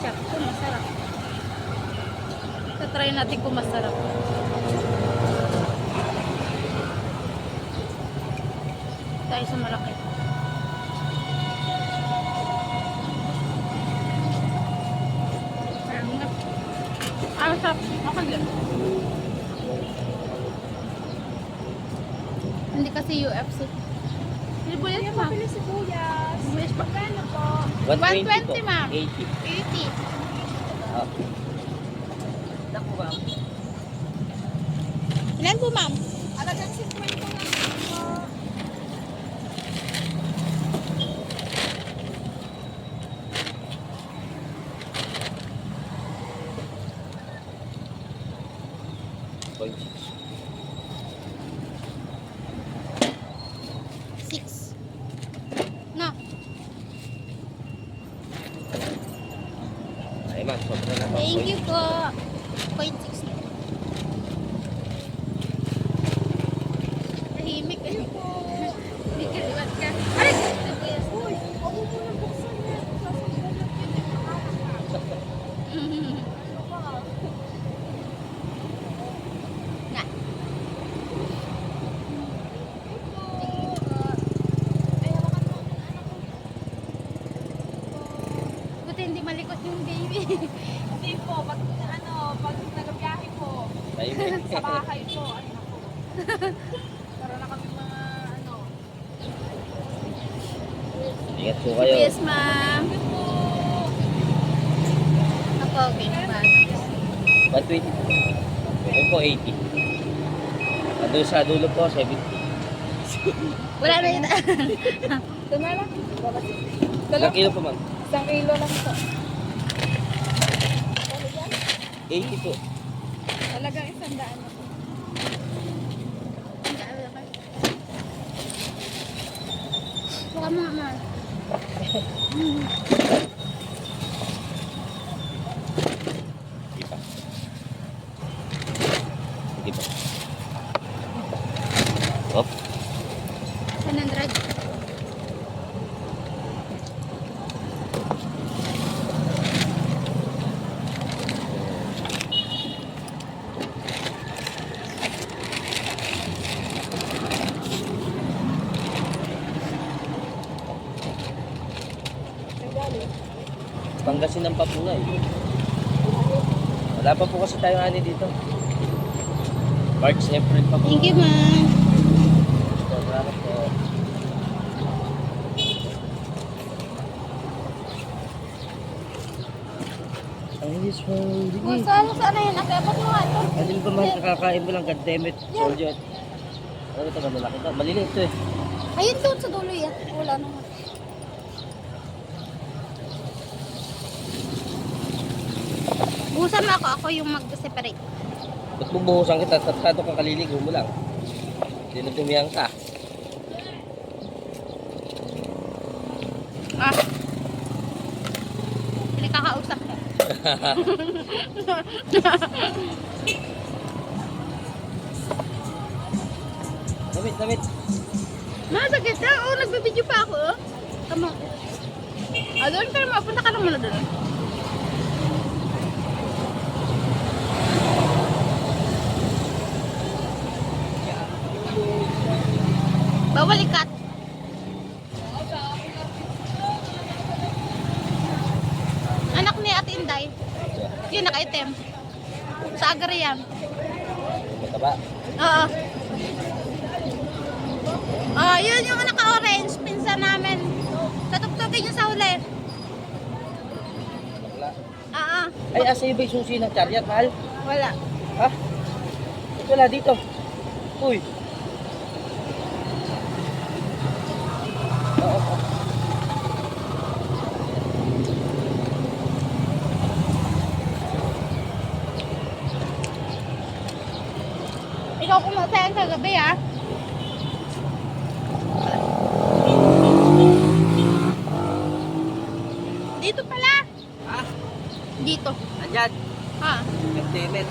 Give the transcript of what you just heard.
ketchup. Ito masarap. Try natin kung masarap. Tayo sa malaki. Sarap. Okay din. Hindi kasi UFC. Sibuyas ma. Mabili sibuyas. Sibuyas pa. Magkano po? 120 ma'am. 80. 80. Ah. Naku ba? Ilan po ma'am? Alagang 50 lang po. Point 6. No. Ay ma'am, sobra na ba? Thank you po. 0.6 na. Tahimik eh. Hindi ka liwat ka. Ay! Sibuyas. Uy, ako po nang buksan niya. Sasabulat yun yung pangalan. Ano ba? Na. Ay, hawakan mo ang anak ko. Buti hindi malikot yung baby. Hindi po, pag nagabiyahe po, Ay, sa bahay po, ay naku. Para na kami mga ingat po kayo. Yes, ma'am. Thank you po. Ako, okay na. 120 po. Ayun po, 80. Doon sa dulo po, 70. Wala na yun. Ito na lang. Ilang kilo po ma'am? 1 kilo lang po. 80 po. Talagang 100 na po. Baka mga mahal. Di ba? Di ba? Op. 100. Pangasinan pa po nga eh. Wala pa po kasi tayong ani dito. March, April pa po. Thank you, ma'am. Salamat po. Ang inis mo. Saan na yun? Akabot mo nga ito. Alin ba man kakakain mo lang, goddammit, soldier. Ano ito, malaki ito? Maliliit ito eh. Ayun doon sa dulo yan. Wala naman. Busan mo ako. Ako yung mag-separate. Ba't bubuhusan kita? Tato ka kaliligo mo lang. Dinudumihan ka. Ah. Hindi kakausap ka. Damit. Masakit na. Oo, nagbibideo pa ako. Oh. Tama. Ah, doon ka naman. Punta ka lang muna doon. Bawal ikat. Anak ni Ate Inday. Yun, naka-item. Sa Agarian. Mataba. Oo. Ah, yun yung naka-orange. Pinsan namin. Tatugtugin yung sa huli. Wala. Oo. Ay, asa yung ba yung susi ng chariot, mahal? Wala. Ha? Wala dito. Uy. Oo. Ikaw kumasayan kagabi ah. Dito pala. Ha? Dito. Andyan. Ha? Goddammit.